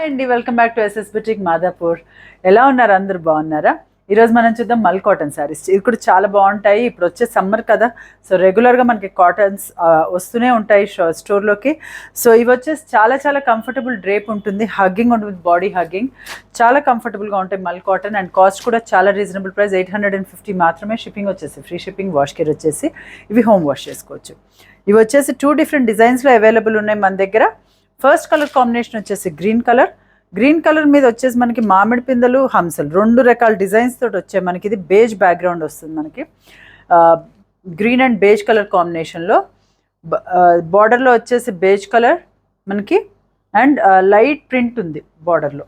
అండి welcome back to SS boutique Madhapur. ఎలా ఉన్నారు? అందరూ బాగున్నారా? ఈరోజు మనం చూద్దాం మల్ కాటన్ శారీస్. ఇవి కూడా చాలా బాగుంటాయి. ఇప్పుడు వచ్చే సమ్మర్ కదా, సో రెగ్యులర్గా మనకి కాటన్స్ వస్తూనే ఉంటాయి స్టోర్లోకి. సో ఇవి వచ్చేసి చాలా చాలా కంఫర్టబుల్ డ్రేప్ ఉంటుంది, హగ్గింగ్ ఉంటుంది, బాడీ హగ్గింగ్ చాలా కంఫర్టబుల్గా ఉంటాయి మల్ కాటన్. అండ్ కాస్ట్ కూడా చాలా రీజనబుల్ ప్రైస్, 850 మాత్రమే. షిప్పింగ్ వచ్చేసి ఫ్రీ షిప్పింగ్, వాష్ కేర్ వచ్చేసి ఇవి హోమ్ వాష్ చేసుకోవచ్చు. ఇవి వచ్చేసి 2 డిఫరెంట్ డిజైన్స్లో అవైలబుల్ ఉన్నాయి మన దగ్గర. ఫస్ట్ కలర్ కాంబినేషన్ వచ్చేసి గ్రీన్ కలర్ మీద వచ్చేసి మనకి మామిడి పిందెలు, హంసలు 2 రకాల డిజైన్స్ తోటి వచ్చాయి మనకి. ఇది బేజ్ బ్యాక్గ్రౌండ్ వస్తుంది మనకి, గ్రీన్ అండ్ బేజ్ కలర్ కాంబినేషన్లో. బార్డర్లో వచ్చేసి బేజ్ కలర్ మనకి అండ్ లైట్ ప్రింట్ ఉంది బార్డర్లో.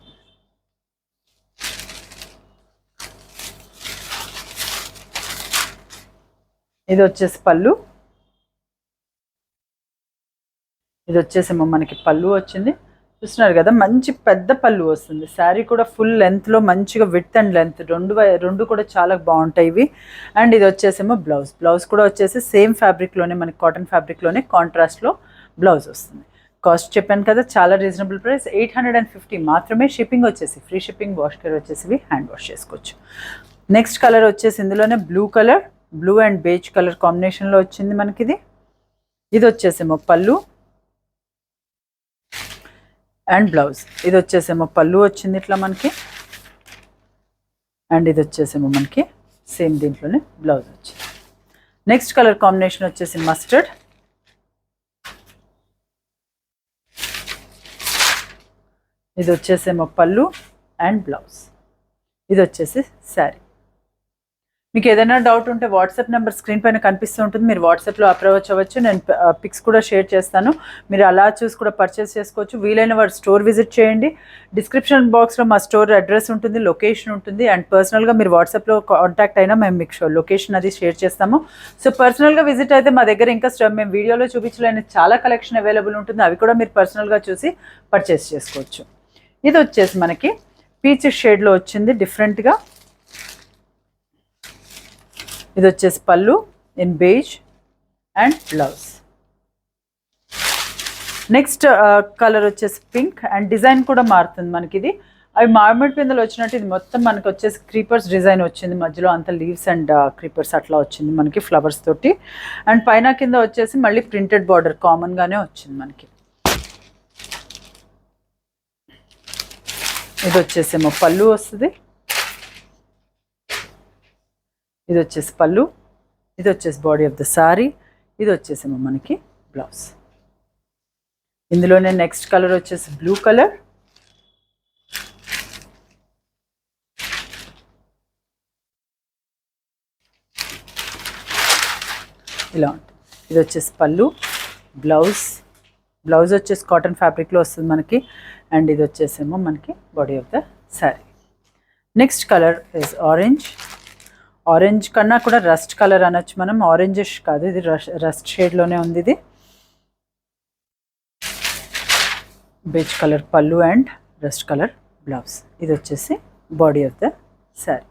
ఇది వచ్చేసి పళ్ళు, ఇది వచ్చేసేమో మనకి పళ్ళు వచ్చింది. చూస్తున్నారు కదా, మంచి పెద్ద పళ్ళు వస్తుంది. శారీ కూడా ఫుల్ లెంత్లో మంచిగా విడ్త్ అండ్ లెంత్ రెండు కూడా చాలా బాగుంటాయి ఇవి. అండ్ ఇది వచ్చేసేమో బ్లౌజ్ కూడా వచ్చేసి సేమ్ ఫ్యాబ్రిక్లోనే, మనకి కాటన్ ఫ్యాబ్రిక్లోనే కాంట్రాస్ట్లో బ్లౌజ్ వస్తుంది. కాస్ట్ చెప్పాను కదా, చాలా రీజనబుల్ ప్రైస్, 850 మాత్రమే. షిప్పింగ్ వచ్చేసి ఫ్రీ షిప్పింగ్, వాష్ కేర్ వచ్చేసి హ్యాండ్ వాష్ చేసుకోవచ్చు. నెక్స్ట్ కలర్ వచ్చేసి ఇందులోనే బ్లూ అండ్ బేజ్ కలర్ కాంబినేషన్లో వచ్చింది మనకి. ఇది వచ్చేసేమో పళ్ళు అండ్ బ్లౌజ్. ఇది వచ్చేసేమో పళ్ళు వచ్చింది ఇట్లా మనకి, అండ్ ఇది వచ్చేసేమో మనకి సేమ్ దీంట్లోనే బ్లౌజ్ వచ్చింది. నెక్స్ట్ కలర్ కాంబినేషన్ వచ్చేసి మస్టర్డ్. ఇది వచ్చేసేమో పళ్ళు అండ్ బ్లౌజ్. ఇది వచ్చేసి శారీ. మీకు ఏదైనా డౌట్ ఉంటే వాట్సాప్ నెంబర్ స్క్రీన్ పైన కనిపిస్తూ ఉంటుంది, మీరు వాట్సాప్లో అప్రోచ్ అవ్వచ్చు. నేను పిక్స్ కూడా షేర్ చేస్తాను, మీరు అలా చూసి కూడా పర్చేస్ చేసుకోవచ్చు. వీలైన వారు స్టోర్ విజిట్ చేయండి. డిస్క్రిప్షన్ బాక్స్లో మా స్టోర్ అడ్రస్ ఉంటుంది, లొకేషన్ ఉంటుంది. అండ్ పర్సనల్గా మీరు వాట్సాప్లో కాంటాక్ట్ అయినా మేము మీకు లొకేషన్ అది షేర్ చేస్తాము. సో పర్సనల్గా విజిట్ అయితే మా దగ్గర ఇంకా మేము వీడియోలో చూపించలేని చాలా కలెక్షన్ అవైలబుల్ ఉంటుంది, అవి కూడా మీరు పర్సనల్గా చూసి పర్చేస్ చేసుకోవచ్చు. ఇది వచ్చేసి మనకి పీచ్ షేడ్లో వచ్చింది డిఫరెంట్గా. ఇది వచ్చేసి పళ్ళు in beige and blouse. Next colour వచ్చేసి పింక్ అండ్ డిజైన్ కూడా మారుతుంది మనకి. ఇది అవి మామిడి పిందెలు వచ్చినట్టు ఇది మొత్తం మనకి వచ్చేసి క్రీపర్స్ డిజైన్ వచ్చింది, మధ్యలో అంత లీవ్స్ అండ్ క్రీపర్స్ అట్లా వచ్చింది మనకి ఫ్లవర్స్ తోటి. అండ్ పైన కింద వచ్చేసి మళ్ళీ ప్రింటెడ్ బార్డర్ కామన్గానే వచ్చింది మనకి. ఇది వచ్చేసేమో పళ్ళు వస్తుంది, ఇది వచ్చేసి పళ్ళు, ఇది వచ్చేసి బాడీ ఆఫ్ ద సారీ, ఇది వచ్చేసేమో మనకి బ్లౌజ్. ఇందులోనే నెక్స్ట్ కలర్ వచ్చేసి బ్లూ కలర్. ఇలా ఉంటుంది. ఇది వచ్చేసి పళ్ళు, బ్లౌజ్ వచ్చేసి కాటన్ ఫ్యాబ్రిక్లో వస్తుంది మనకి. అండ్ ఇది వచ్చేసేమో మనకి body of the sorry. Next colour is orange కన్నా కూడా రస్ట్ కలర్ అనొచ్చు మనం, ఆరెంజిష్ కాదు, ఇది రస్ట్ షేడ్లోనే ఉంది. ఇది బేజ్ కలర్ పళ్ళు అండ్ రస్ట్ కలర్ బ్లౌజ్. ఇది వచ్చేసి body of the sari.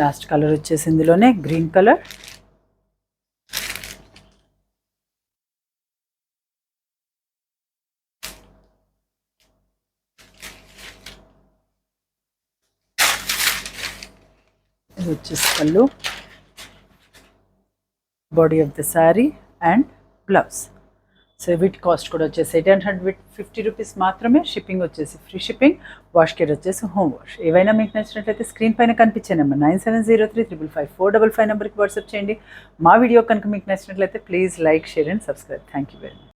Last colour వచ్చేసి ఇందులోనే గ్రీన్ కలర్. ఇది వచ్చేసి పళ్ళు, body of the sari and blouse. So వీటి కాస్ట్ కూడా వచ్చేసి 850 రూపీస్ మాత్రమే. షిప్పింగ్ వచ్చేసి ఫ్రీ షిప్పింగ్, వాష్ కేర్ వచ్చేసి హోమ్ వాష్. ఏవైనా మీకు నచ్చినట్లయితే స్క్రీన్ పైన కనిపించే నెంబర్ 9703555555 నెంబర్కి వాట్సాప్ చేయండి. మా వీడియో కనుక మీకు నచ్చినట్లయితే please like, share and subscribe. Thank you very much.